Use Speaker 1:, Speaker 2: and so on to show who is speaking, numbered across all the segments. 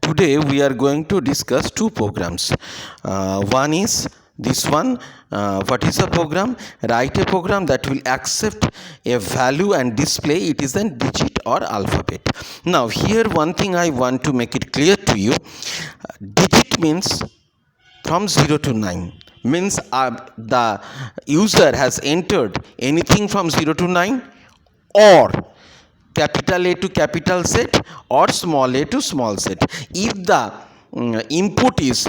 Speaker 1: Today we are going to discuss two programs. One is this one. What is a program? Write a program that will accept a value and display it is a digit or alphabet. Now here one thing I want to make it clear to you. Digit means from 0 to 9, means the user has entered anything from 0 to 9, or capital A to capital Z, or small a to small z. If the input is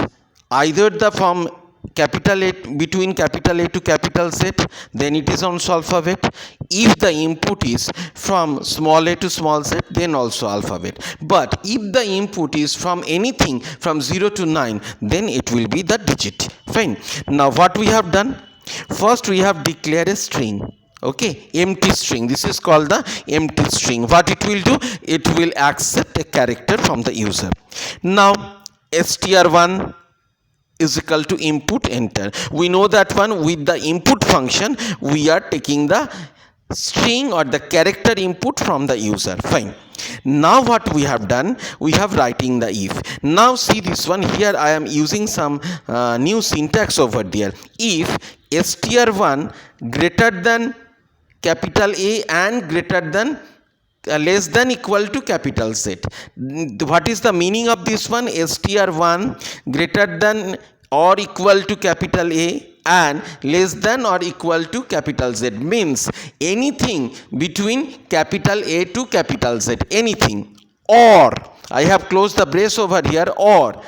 Speaker 1: either the from capital A, between capital A to capital Z, then it is also alphabet. If the input is from small a to small z, then also alphabet. But if the input is from anything from 0 to 9, then it will be the digit. Fine. Now what we have done? First we have declared a string. Okay, empty string. This is called the empty string. What it will do? It will accept a character from the user. Now str1 is equal to input enter. We know that one with the input function we are taking the string or the character input from the user. Fine. Now what we have done, we have writing the if. Now see this one here, I am using some new syntax over there. If str1 greater than capital A and greater than less than equal to capital Z. What is the meaning of this one? str1 greater than or equal to capital A and less than or equal to capital Z means anything between capital A to capital Z, anything, or I have closed the brace over here, or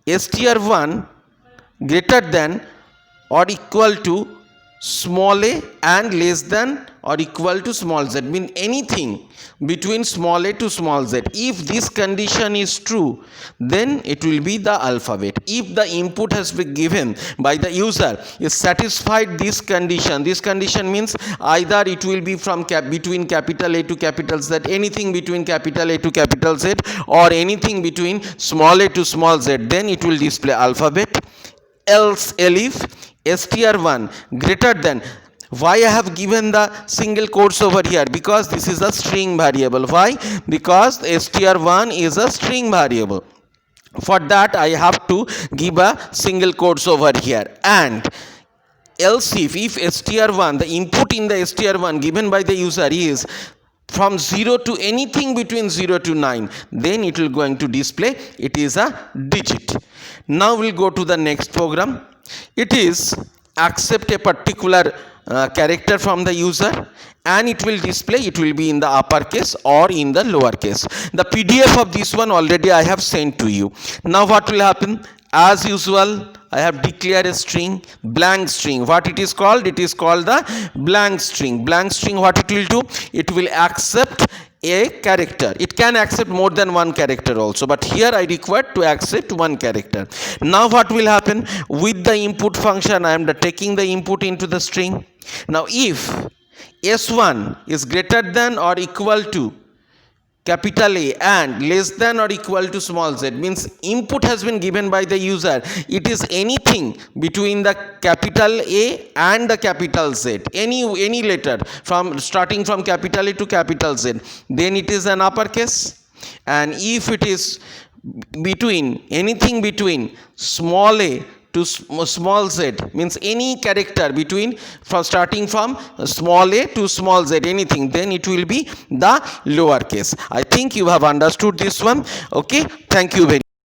Speaker 1: str1 greater than or equal to small a and less than or equal to small z, mean anything between small a to small z. If this condition is true, then it will be the alphabet. If the input has been given by the user is satisfied this condition means either it will be from between capital A to capital Z, anything between capital A to capital Z, or anything between small a to small z, then it will display alphabet. Else if str1 greater than, why I have given the single quotes over here? Because this is a string variable. Why? Because str1 is a string variable. For that I have to give a single quotes over here. And else if str1, the input in the str1 given by the user is from 0 to anything between 0 to 9, then it will going to display it is a digit. Now we'll go to the next program. It is accept a particular character from the user and it will display, it will be in the uppercase or in the lowercase. The PDF of this one already I have sent to you. Now what will happen? As usual, I have declared a string, blank string. What it is called? It is called the blank string. Blank string, what it will do? It will accept a character. It can accept more than one character also, but here I require to accept one character. Now what will happen? With the input function, I am taking the input into the string. Now if s1 is greater than or equal to capital A and less than or equal to small z, means input has been given by the user, it is anything between the capital A and the capital Z, any letter from starting from capital A to capital Z, then it is an uppercase. And if it is between anything between small a to small z, means any character between from starting from small a to small z, anything, then it will be the lowercase. I think you have understood this one. Okay, thank you very much.